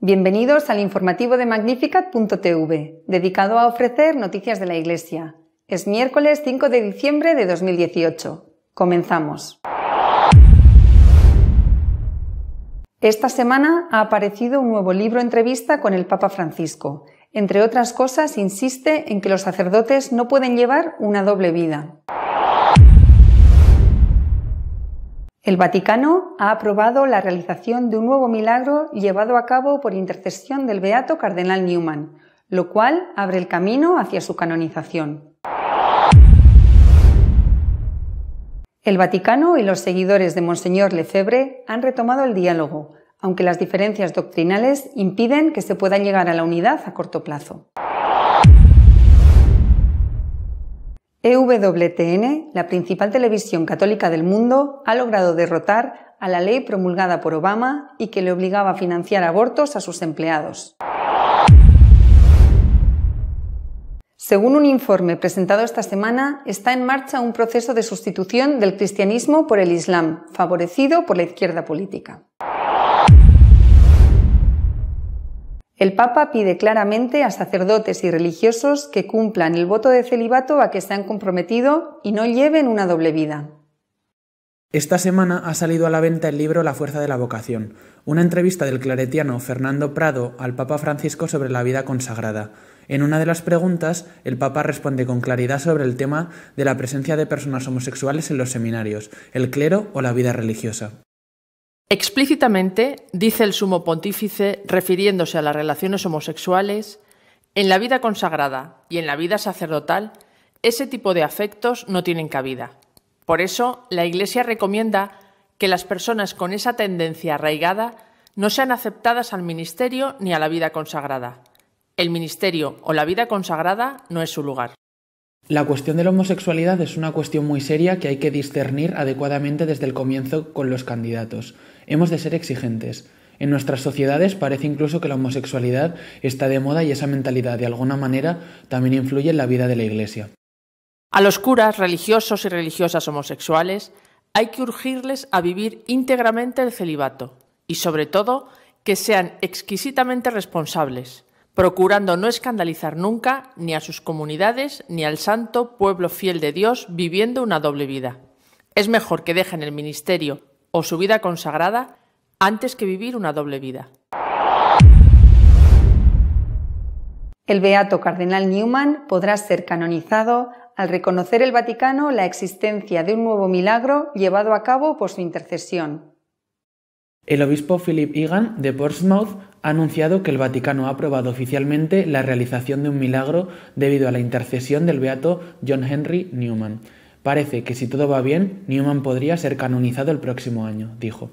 Bienvenidos al informativo de Magnificat.tv, dedicado a ofrecer noticias de la Iglesia. Es miércoles 5 de diciembre de 2018. Comenzamos. Esta semana ha aparecido un nuevo libro entrevista con el Papa Francisco. Entre otras cosas, insiste en que los sacerdotes no pueden llevar una doble vida. El Vaticano ha aprobado la realización de un nuevo milagro llevado a cabo por intercesión del beato cardenal Newman, lo cual abre el camino hacia su canonización. El Vaticano y los seguidores de Monseñor Lefebvre han retomado el diálogo, aunque las diferencias doctrinales impiden que se pueda llegar a la unidad a corto plazo. EWTN, la principal televisión católica del mundo, ha logrado derrotar a la ley promulgada por Obama y que le obligaba a financiar abortos a sus empleados. Según un informe presentado esta semana, está en marcha un proceso de sustitución del cristianismo por el Islam, favorecido por la izquierda política. El Papa pide claramente a sacerdotes y religiosos que cumplan el voto de celibato a que se han comprometido y no lleven una doble vida. Esta semana ha salido a la venta el libro La fuerza de la vocación, una entrevista del claretiano Fernando Prado al Papa Francisco sobre la vida consagrada. En una de las preguntas, el Papa responde con claridad sobre el tema de la presencia de personas homosexuales en los seminarios, el clero o la vida religiosa. Explícitamente, dice el Sumo Pontífice, refiriéndose a las relaciones homosexuales, en la vida consagrada y en la vida sacerdotal, ese tipo de afectos no tienen cabida. Por eso, la Iglesia recomienda que las personas con esa tendencia arraigada no sean aceptadas al ministerio ni a la vida consagrada. El ministerio o la vida consagrada no es su lugar. La cuestión de la homosexualidad es una cuestión muy seria que hay que discernir adecuadamente desde el comienzo con los candidatos. Hemos de ser exigentes. En nuestras sociedades parece incluso que la homosexualidad está de moda y esa mentalidad de alguna manera también influye en la vida de la Iglesia. A los curas, religiosos y religiosas homosexuales hay que urgirles a vivir íntegramente el celibato y, sobre todo, que sean exquisitamente responsables, procurando no escandalizar nunca ni a sus comunidades ni al santo pueblo fiel de Dios viviendo una doble vida. Es mejor que dejen el ministerio o su vida consagrada antes que vivir una doble vida. El beato cardenal Newman podrá ser canonizado al reconocer el Vaticano la existencia de un nuevo milagro llevado a cabo por su intercesión. El obispo Philip Egan de Portsmouth ha anunciado que el Vaticano ha aprobado oficialmente la realización de un milagro debido a la intercesión del beato John Henry Newman. Parece que si todo va bien, Newman podría ser canonizado el próximo año, dijo.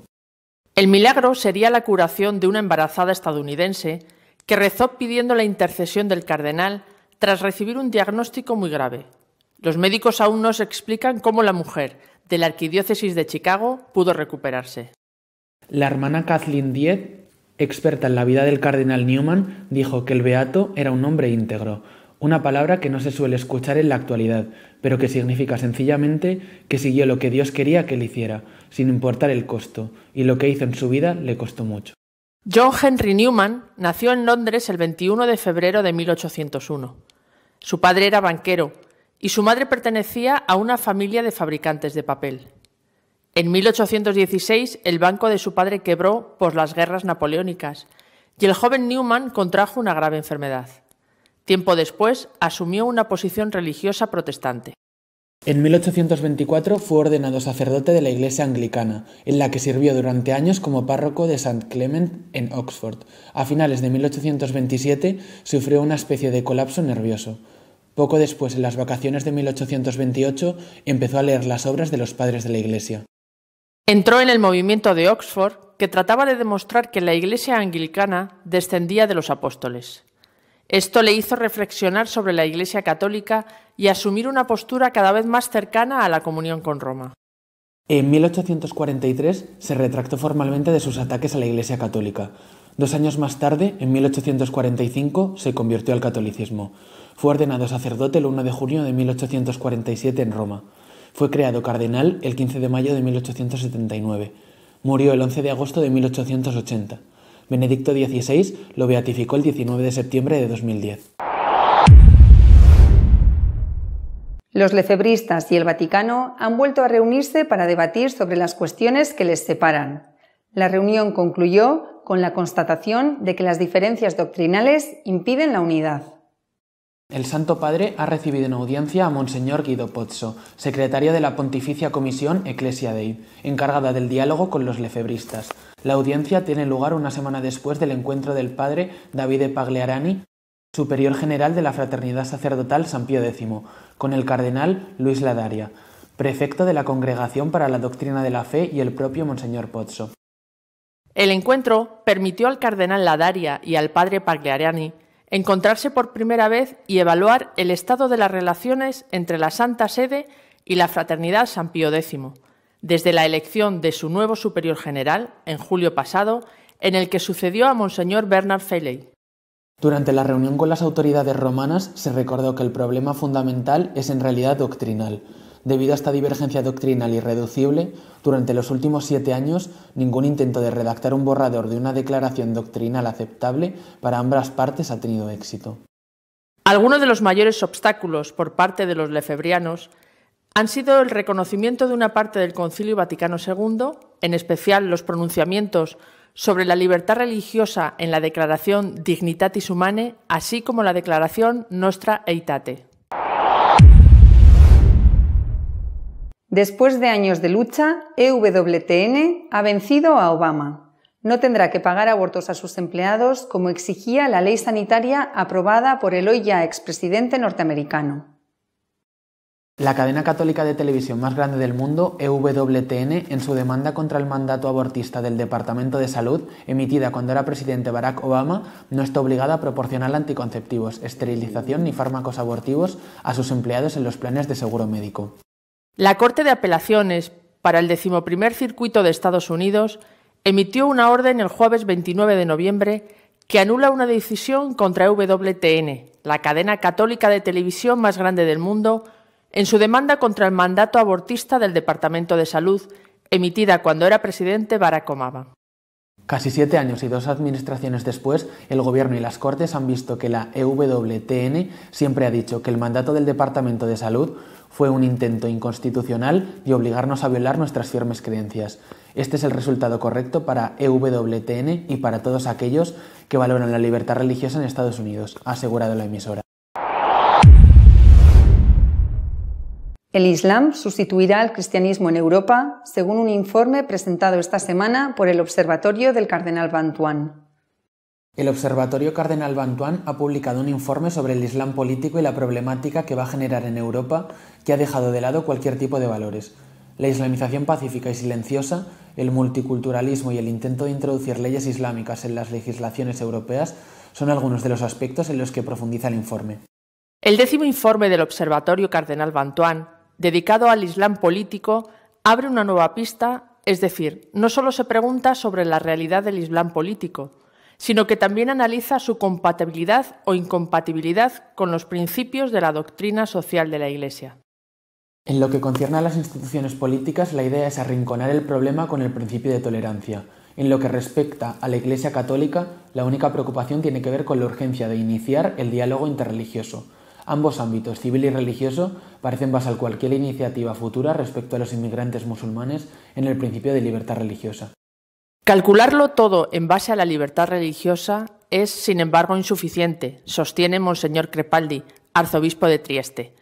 El milagro sería la curación de una embarazada estadounidense que rezó pidiendo la intercesión del cardenal tras recibir un diagnóstico muy grave. Los médicos aún no se explican cómo la mujer de la arquidiócesis de Chicago pudo recuperarse. La hermana Kathleen Diet, experta en la vida del cardenal Newman, dijo que el beato era un hombre íntegro, una palabra que no se suele escuchar en la actualidad, pero que significa sencillamente que siguió lo que Dios quería que él hiciera, sin importar el costo, y lo que hizo en su vida le costó mucho. John Henry Newman nació en Londres el 21 de febrero de 1801. Su padre era banquero y su madre pertenecía a una familia de fabricantes de papel. En 1816 el banco de su padre quebró por las guerras napoleónicas y el joven Newman contrajo una grave enfermedad. Tiempo después asumió una posición religiosa protestante. En 1824 fue ordenado sacerdote de la Iglesia Anglicana, en la que sirvió durante años como párroco de St. Clement en Oxford. A finales de 1827 sufrió una especie de colapso nervioso. Poco después, en las vacaciones de 1828, empezó a leer las obras de los padres de la Iglesia. Entró en el movimiento de Oxford, que trataba de demostrar que la Iglesia anglicana descendía de los apóstoles. Esto le hizo reflexionar sobre la Iglesia católica y asumir una postura cada vez más cercana a la comunión con Roma. En 1843 se retractó formalmente de sus ataques a la Iglesia católica. 2 años más tarde, en 1845, se convirtió al catolicismo. Fue ordenado sacerdote el 1 de junio de 1847 en Roma. Fue creado cardenal el 15 de mayo de 1879. Murió el 11 de agosto de 1880. Benedicto XVI lo beatificó el 19 de septiembre de 2010. Los lefebristas y el Vaticano han vuelto a reunirse para debatir sobre las cuestiones que les separan. La reunión concluyó con la constatación de que las diferencias doctrinales impiden la unidad. El Santo Padre ha recibido en audiencia a Monseñor Guido Pozzo, secretario de la Pontificia Comisión Ecclesia Dei, encargada del diálogo con los lefebristas. La audiencia tiene lugar una semana después del encuentro del padre Davide Pagliarani, superior general de la Fraternidad Sacerdotal San Pío X, con el cardenal Luis Ladaria, prefecto de la Congregación para la Doctrina de la Fe, y el propio Monseñor Pozzo. El encuentro permitió al cardenal Ladaria y al padre Pagliarani encontrarse por primera vez y evaluar el estado de las relaciones entre la Santa Sede y la Fraternidad San Pío X, desde la elección de su nuevo superior general, en julio pasado, en el que sucedió a Monseñor Bernard Feiley. Durante la reunión con las autoridades romanas se recordó que el problema fundamental es en realidad doctrinal. Debido a esta divergencia doctrinal irreducible, durante los últimos 7 años, ningún intento de redactar un borrador de una declaración doctrinal aceptable para ambas partes ha tenido éxito. Algunos de los mayores obstáculos por parte de los lefebrianos han sido el reconocimiento de una parte del Concilio Vaticano II, en especial los pronunciamientos sobre la libertad religiosa en la Declaración Dignitatis Humanae, así como la Declaración Nostra Aetate. Después de años de lucha, EWTN ha vencido a Obama. No tendrá que pagar abortos a sus empleados como exigía la ley sanitaria aprobada por el hoy ya expresidente norteamericano. La cadena católica de televisión más grande del mundo, EWTN, en su demanda contra el mandato abortista del Departamento de Salud, emitida cuando era presidente Barack Obama, no está obligada a proporcionar anticonceptivos, esterilización ni fármacos abortivos a sus empleados en los planes de seguro médico. La Corte de Apelaciones para el 11º Circuito de Estados Unidos emitió una orden el jueves 29 de noviembre que anula una decisión contra EWTN, la cadena católica de televisión más grande del mundo, en su demanda contra el mandato abortista del Departamento de Salud, emitida cuando era presidente Barack Obama. Casi 7 años y 2 administraciones después, el Gobierno y las Cortes han visto que la EWTN siempre ha dicho que el mandato del Departamento de Salud fue un intento inconstitucional de obligarnos a violar nuestras firmes creencias. Este es el resultado correcto para EWTN y para todos aquellos que valoran la libertad religiosa en Estados Unidos, ha asegurado la emisora. El Islam sustituirá al cristianismo en Europa, según un informe presentado esta semana por el Observatorio del Cardenal Bantuan. El Observatorio Cardenal Bantuan ha publicado un informe sobre el Islam político y la problemática que va a generar en Europa, que ha dejado de lado cualquier tipo de valores. La islamización pacífica y silenciosa, el multiculturalismo y el intento de introducir leyes islámicas en las legislaciones europeas son algunos de los aspectos en los que profundiza el informe. El 10º informe del Observatorio Cardenal Bantuan, dedicado al Islam político, abre una nueva pista, es decir, no solo se pregunta sobre la realidad del Islam político, sino que también analiza su compatibilidad o incompatibilidad con los principios de la doctrina social de la Iglesia. En lo que concierne a las instituciones políticas, la idea es arrinconar el problema con el principio de tolerancia. En lo que respecta a la Iglesia católica, la única preocupación tiene que ver con la urgencia de iniciar el diálogo interreligioso. Ambos ámbitos, civil y religioso, parecen basar cualquier iniciativa futura respecto a los inmigrantes musulmanes en el principio de libertad religiosa. Calcularlo todo en base a la libertad religiosa es, sin embargo, insuficiente, sostiene Monseñor Crepaldi, arzobispo de Trieste,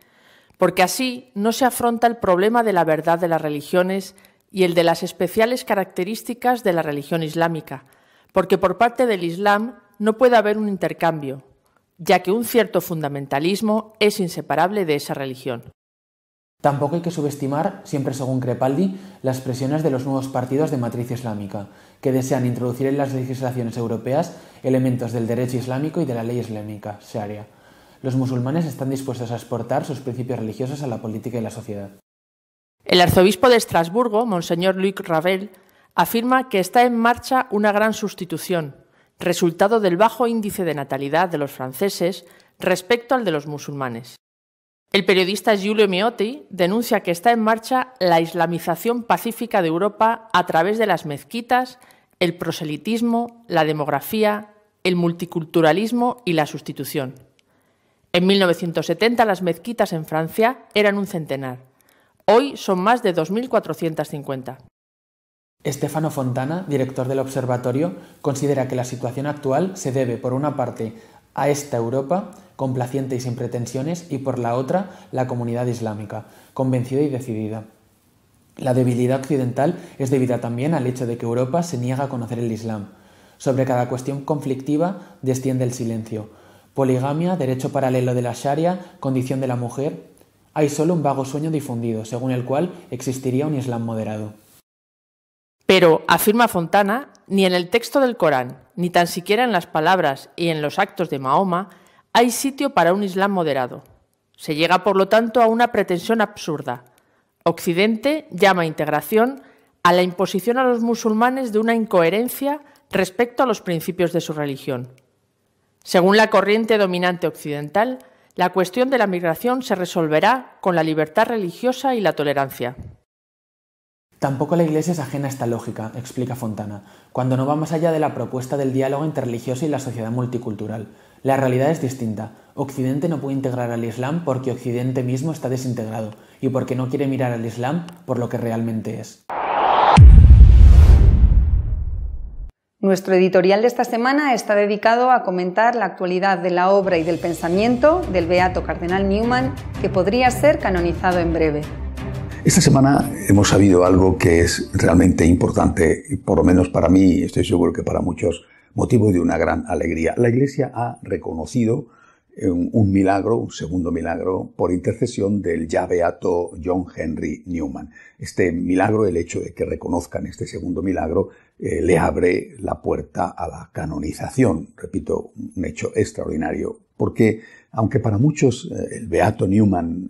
porque así no se afronta el problema de la verdad de las religiones y el de las especiales características de la religión islámica, porque por parte del Islam no puede haber un intercambio, ya que un cierto fundamentalismo es inseparable de esa religión. Tampoco hay que subestimar, siempre según Crepaldi, las presiones de los nuevos partidos de matriz islámica, que desean introducir en las legislaciones europeas elementos del derecho islámico y de la ley islámica, Sharia. Los musulmanes están dispuestos a exportar sus principios religiosos a la política y la sociedad. El arzobispo de Estrasburgo, Monseñor Luc Ravel, afirma que está en marcha una gran sustitución, resultado del bajo índice de natalidad de los franceses respecto al de los musulmanes. El periodista Giulio Meotti denuncia que está en marcha la islamización pacífica de Europa a través de las mezquitas, el proselitismo, la demografía, el multiculturalismo y la sustitución. En 1970 las mezquitas en Francia eran un centenar. Hoy son más de 2.450. Stefano Fontana, director del observatorio, considera que la situación actual se debe, por una parte, a esta Europa, complaciente y sin pretensiones, y por la otra, la comunidad islámica, convencida y decidida. La debilidad occidental es debida también al hecho de que Europa se niega a conocer el Islam. Sobre cada cuestión conflictiva desciende el silencio. Poligamia, derecho paralelo de la Sharia, condición de la mujer. Hay solo un vago sueño difundido, según el cual existiría un Islam moderado. Pero, afirma Fontana, ni en el texto del Corán, ni tan siquiera en las palabras y en los actos de Mahoma, hay sitio para un Islam moderado. Se llega, por lo tanto, a una pretensión absurda. Occidente llama integración a la imposición a los musulmanes de una incoherencia respecto a los principios de su religión. Según la corriente dominante occidental, la cuestión de la migración se resolverá con la libertad religiosa y la tolerancia. Tampoco la Iglesia es ajena a esta lógica, explica Fontana, cuando no va más allá de la propuesta del diálogo interreligioso y la sociedad multicultural. La realidad es distinta. Occidente no puede integrar al Islam porque Occidente mismo está desintegrado y porque no quiere mirar al Islam por lo que realmente es. Nuestro editorial de esta semana está dedicado a comentar la actualidad de la obra y del pensamiento del beato cardenal Newman, que podría ser canonizado en breve. Esta semana hemos sabido algo que es realmente importante, y por lo menos para mí, y estoy seguro que para muchos, motivo de una gran alegría. La Iglesia ha reconocido un milagro, un segundo milagro, por intercesión del ya beato John Henry Newman. Este milagro, el hecho de que reconozcan este segundo milagro, le abre la puerta a la canonización. Repito, un hecho extraordinario, porque aunque para muchos el beato Newman,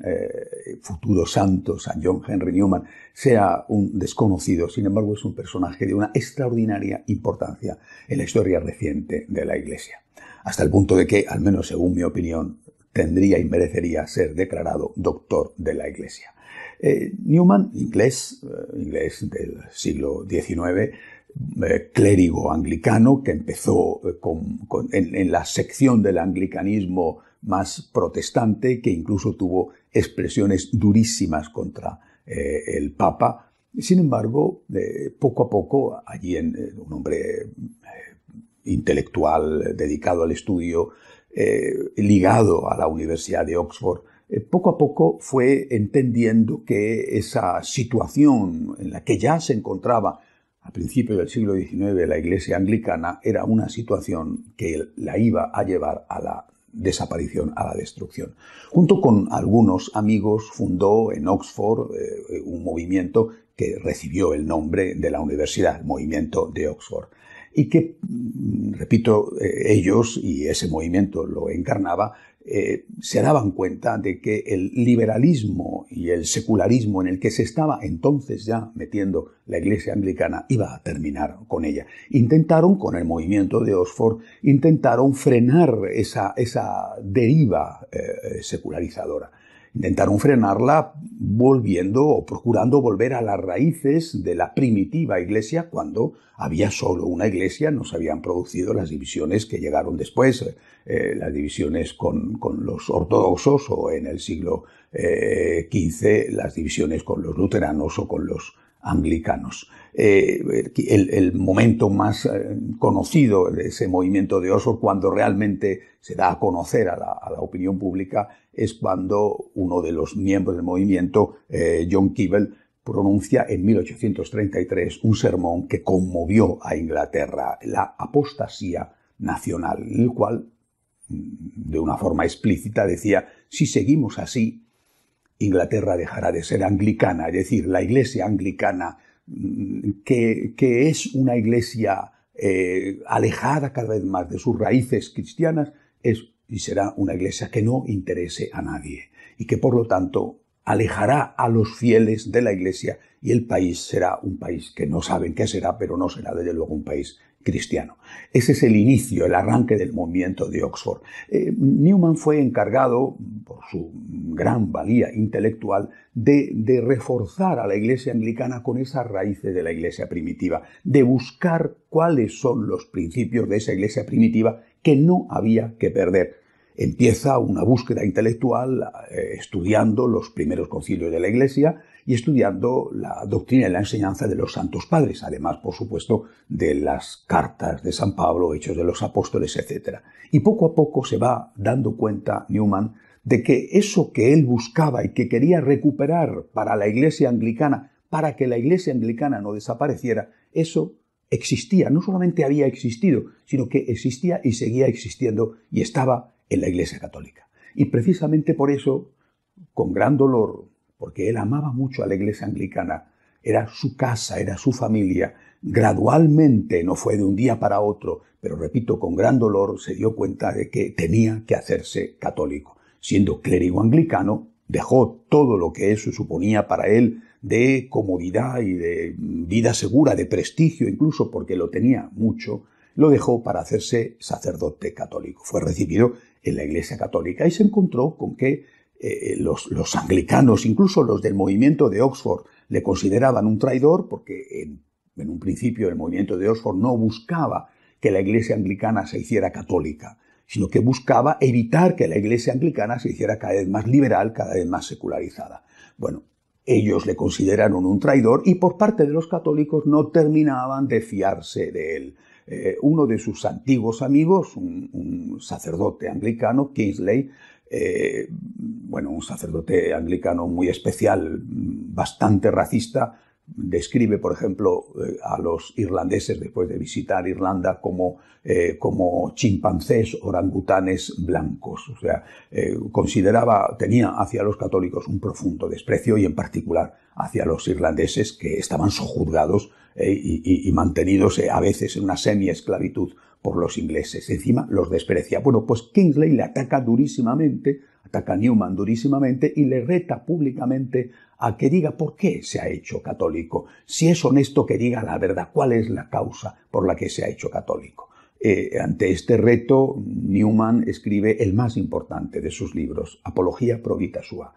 futuro santo, San John Henry Newman, sea un desconocido, sin embargo es un personaje de una extraordinaria importancia en la historia reciente de la Iglesia. Hasta el punto de que, al menos según mi opinión, tendría y merecería ser declarado doctor de la Iglesia. Newman, inglés del siglo XIX, clérigo anglicano, que empezó en la sección del anglicanismo más protestante, que incluso tuvo expresiones durísimas contra el Papa. Sin embargo, poco a poco, allí un hombre intelectual dedicado al estudio, ligado a la Universidad de Oxford, poco a poco fue entendiendo que esa situación en la que ya se encontraba a principios del siglo XIX la Iglesia anglicana era una situación que la iba a llevar a la desaparición, a la destrucción. Junto con algunos amigos fundó en Oxford un movimiento que recibió el nombre de la universidad, el movimiento de Oxford, y que, repito, ellos, y ese movimiento lo encarnaba, se daban cuenta de que el liberalismo y el secularismo en el que se estaba entonces ya metiendo la Iglesia anglicana iba a terminar con ella. Intentaron, con el movimiento de Oxford, intentaron frenar esa deriva secularizadora. Intentaron frenarla volviendo o procurando volver a las raíces de la primitiva Iglesia, cuando había solo una Iglesia, no se habían producido las divisiones que llegaron después, las divisiones con los ortodoxos, o en el siglo XV las divisiones con los luteranos o con los anglicanos. El momento más conocido de ese movimiento de Oxford, cuando realmente se da a conocer a la opinión pública, es cuando uno de los miembros del movimiento, John Keble, pronuncia en 1833 un sermón que conmovió a Inglaterra, la apostasía nacional, en el cual, de una forma explícita, decía: si seguimos así, Inglaterra dejará de ser anglicana, es decir, la Iglesia anglicana, que es una Iglesia alejada cada vez más de sus raíces cristianas, es y será una Iglesia que no interese a nadie y que, por lo tanto, alejará a los fieles de la Iglesia, y el país será un país que no saben qué será, pero no será desde luego un país cristiano. Ese es el inicio, el arranque del movimiento de Oxford. Newman fue encargado, por su gran valía intelectual, de reforzar a la Iglesia anglicana con esas raíces de la Iglesia primitiva, de buscar cuáles son los principios de esa Iglesia primitiva que no había que perder. Empieza una búsqueda intelectual estudiando los primeros concilios de la Iglesia y estudiando la doctrina y la enseñanza de los santos padres, además, por supuesto, de las cartas de San Pablo, Hechos de los Apóstoles, etc. Y poco a poco se va dando cuenta Newman de que eso que él buscaba y que quería recuperar para la Iglesia anglicana, para que la Iglesia anglicana no desapareciera, eso existía, no solamente había existido, sino que existía y seguía existiendo y estaba en la Iglesia católica. Y precisamente por eso, con gran dolor, porque él amaba mucho a la Iglesia anglicana, era su casa, era su familia, gradualmente, no fue de un día para otro, pero repito, con gran dolor se dio cuenta de que tenía que hacerse católico. Siendo clérigo anglicano, dejó todo lo que eso suponía para él de comodidad y de vida segura, de prestigio incluso, porque lo tenía mucho, lo dejó para hacerse sacerdote católico. Fue recibido en la Iglesia católica y se encontró con que los anglicanos, incluso los del movimiento de Oxford, le consideraban un traidor porque en un principio el movimiento de Oxford no buscaba que la Iglesia anglicana se hiciera católica, sino que buscaba evitar que la Iglesia anglicana se hiciera cada vez más liberal, cada vez más secularizada. Bueno, ellos le consideraron un traidor y por parte de los católicos no terminaban de fiarse de él. Uno de sus antiguos amigos, un sacerdote anglicano, Kingsley, un sacerdote anglicano muy especial, bastante racista, describe, por ejemplo, a los irlandeses después de visitar Irlanda como chimpancés orangutanes blancos. O sea, tenía hacia los católicos un profundo desprecio y en particular hacia los irlandeses que estaban sojuzgados y mantenidos a veces en una semi-esclavitud por los ingleses. Encima los desprecia. Bueno, pues Kingsley le ataca a Newman durísimamente y le reta públicamente a que diga por qué se ha hecho católico. Si es honesto, que diga la verdad, cuál es la causa por la que se ha hecho católico. Ante este reto, Newman escribe el más importante de sus libros, Apologia pro vita sua.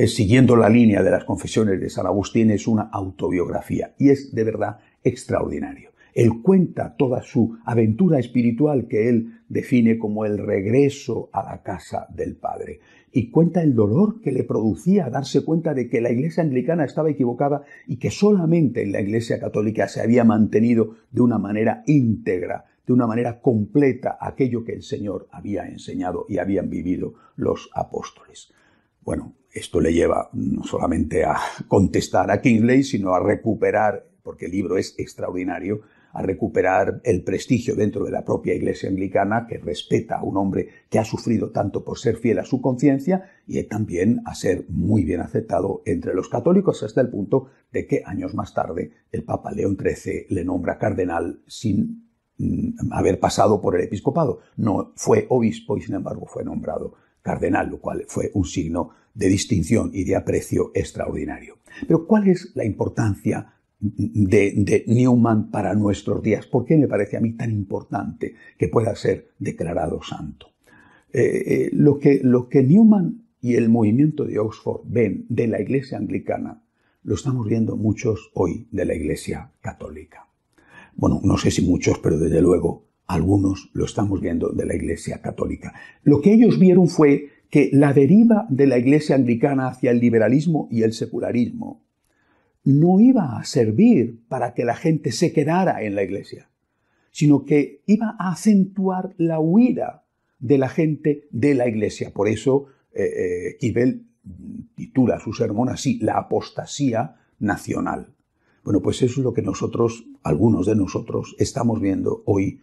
Siguiendo la línea de las Confesiones de San Agustín, es una autobiografía y es de verdad extraordinario. Él cuenta toda su aventura espiritual que él define como el regreso a la casa del Padre. Y cuenta el dolor que le producía darse cuenta de que la Iglesia anglicana estaba equivocada y que solamente en la Iglesia católica se había mantenido de una manera íntegra, de una manera completa, aquello que el Señor había enseñado y habían vivido los apóstoles. Bueno, esto le lleva no solamente a contestar a Kingsley, sino a recuperar, porque el libro es extraordinario, a recuperar el prestigio dentro de la propia Iglesia anglicana, que respeta a un hombre que ha sufrido tanto por ser fiel a su conciencia, y también a ser muy bien aceptado entre los católicos, hasta el punto de que años más tarde el Papa León XIII le nombra cardenal sin haber pasado por el episcopado. No fue obispo y sin embargo fue nombrado cardenal, lo cual fue un signo de distinción y de aprecio extraordinario. Pero ¿cuál es la importancia de Newman para nuestros días? ¿Por qué me parece a mí tan importante que pueda ser declarado santo? Lo que Newman y el movimiento de Oxford ven de la Iglesia anglicana, lo estamos viendo muchos hoy de la Iglesia católica. Bueno, no sé si muchos, pero desde luego algunos lo estamos viendo de la Iglesia católica. Lo que ellos vieron fue que la deriva de la Iglesia anglicana hacia el liberalismo y el secularismo no iba a servir para que la gente se quedara en la Iglesia, sino que iba a acentuar la huida de la gente de la Iglesia. Por eso Keble titula su sermón así, la apostasía nacional. Bueno, pues eso es lo que algunos de nosotros, estamos viendo hoy,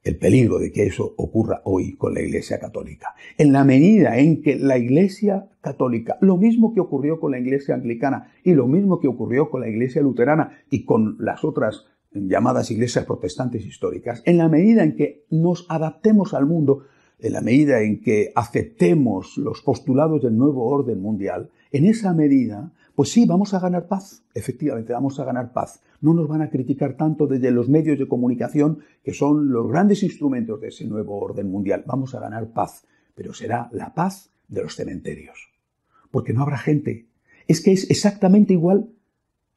el peligro de que eso ocurra hoy con la Iglesia católica. En la medida en que la Iglesia católica, lo mismo que ocurrió con la Iglesia anglicana y lo mismo que ocurrió con la Iglesia luterana y con las otras llamadas iglesias protestantes históricas, en la medida en que nos adaptemos al mundo, en la medida en que aceptemos los postulados del nuevo orden mundial, en esa medida Pues sí, vamos a ganar paz, efectivamente, vamos a ganar paz. No nos van a criticar tanto desde los medios de comunicación, que son los grandes instrumentos de ese nuevo orden mundial. Vamos a ganar paz, pero será la paz de los cementerios, porque no habrá gente. Es que es exactamente igual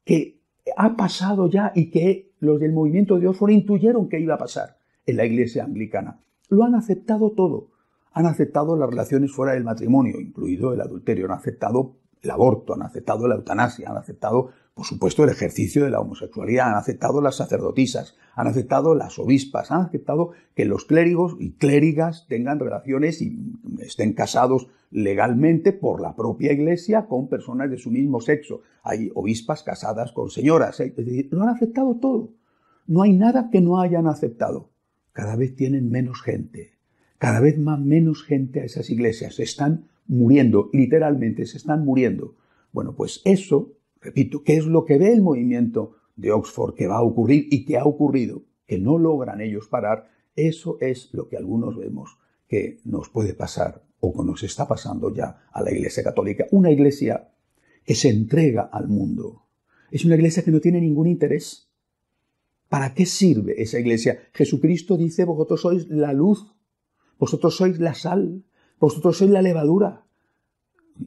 que ha pasado ya y que los del movimiento de Oxford intuyeron que iba a pasar en la Iglesia anglicana. Lo han aceptado todo. Han aceptado las relaciones fuera del matrimonio, incluido el adulterio, han aceptado el aborto, han aceptado la eutanasia, han aceptado, por supuesto, el ejercicio de la homosexualidad, han aceptado las sacerdotisas, han aceptado las obispas, han aceptado que los clérigos y clérigas tengan relaciones y estén casados legalmente por la propia Iglesia con personas de su mismo sexo. Hay obispas casadas con señoras, es decir, lo han aceptado todo. No hay nada que no hayan aceptado. Cada vez tienen menos gente, cada vez menos gente a esas iglesias, se están muriendo, literalmente se están muriendo. Bueno, pues eso, repito, ¿qué es lo que ve el movimiento de Oxford que va a ocurrir y que ha ocurrido? Que no logran ellos parar. Eso es lo que algunos vemos que nos puede pasar o que nos está pasando ya a la Iglesia Católica. Una iglesia que se entrega al mundo. Es una iglesia que no tiene ningún interés. ¿Para qué sirve esa iglesia? Jesucristo dice, vosotros sois la luz, vosotros sois la sal, vosotros sois la levadura.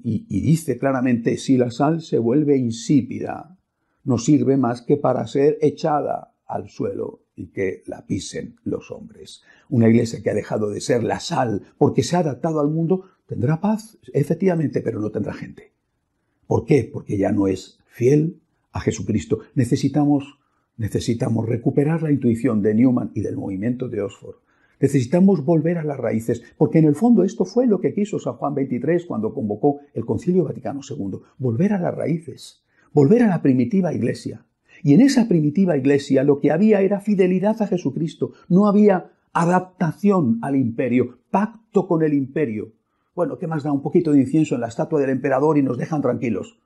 Y dice claramente, si la sal se vuelve insípida, no sirve más que para ser echada al suelo y que la pisen los hombres. Una iglesia que ha dejado de ser la sal porque se ha adaptado al mundo, tendrá paz, efectivamente, pero no tendrá gente. ¿Por qué? Porque ya no es fiel a Jesucristo. Necesitamos recuperar la intuición de Newman y del movimiento de Oxford. Necesitamos volver a las raíces, porque en el fondo esto fue lo que quiso San Juan XXIII cuando convocó el Concilio Vaticano II. Volver a las raíces, volver a la primitiva iglesia. Y en esa primitiva iglesia lo que había era fidelidad a Jesucristo. No había adaptación al imperio, pacto con el imperio. Bueno, ¿qué más da un poquito de incienso en la estatua del emperador y nos dejan tranquilos?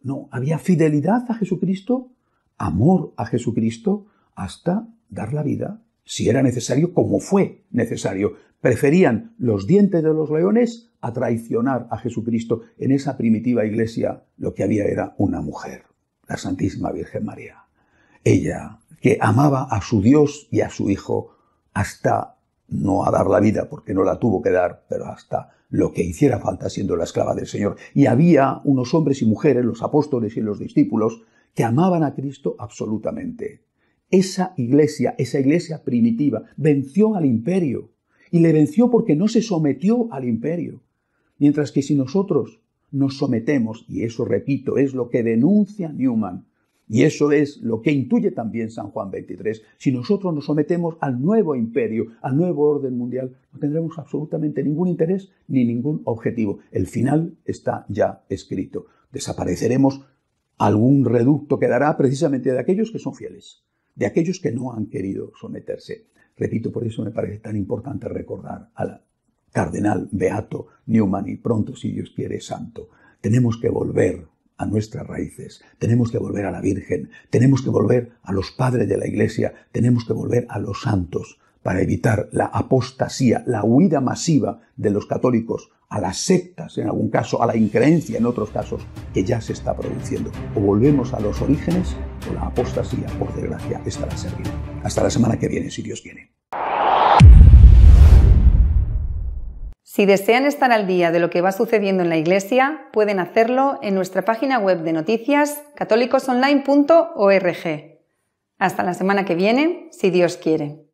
No, había fidelidad a Jesucristo, amor a Jesucristo, hasta dar la vida, si era necesario, como fue necesario. Preferían los dientes de los leones a traicionar a Jesucristo. En esa primitiva iglesia lo que había era una mujer, la Santísima Virgen María. Ella, que amaba a su Dios y a su Hijo hasta no a dar la vida, porque no la tuvo que dar, pero hasta lo que hiciera falta siendo la esclava del Señor. Y había unos hombres y mujeres, los apóstoles y los discípulos, que amaban a Cristo absolutamente. Esa iglesia primitiva, venció al imperio. Y le venció porque no se sometió al imperio. Mientras que si nosotros nos sometemos, y eso, repito, es lo que denuncia Newman, y eso es lo que intuye también San Juan XXIII, si nosotros nos sometemos al nuevo imperio, al nuevo orden mundial, no tendremos absolutamente ningún interés ni ningún objetivo. El final está ya escrito. Desapareceremos. Algún reducto quedará precisamente de aquellos que son fieles, de aquellos que no han querido someterse. Repito, por eso me parece tan importante recordar al cardenal beato Newman y pronto, si Dios quiere, santo. Tenemos que volver a nuestras raíces, tenemos que volver a la Virgen, tenemos que volver a los padres de la Iglesia, tenemos que volver a los santos para evitar la apostasía, la huida masiva de los católicos a las sectas, en algún caso, a la increencia en otros casos, que ya se está produciendo. O volvemos a los orígenes o la apostasía, por desgracia, estará servida. Hasta la semana que viene, si Dios quiere. Si desean estar al día de lo que va sucediendo en la Iglesia, pueden hacerlo en nuestra página web de noticias católicosonline.org. Hasta la semana que viene, si Dios quiere.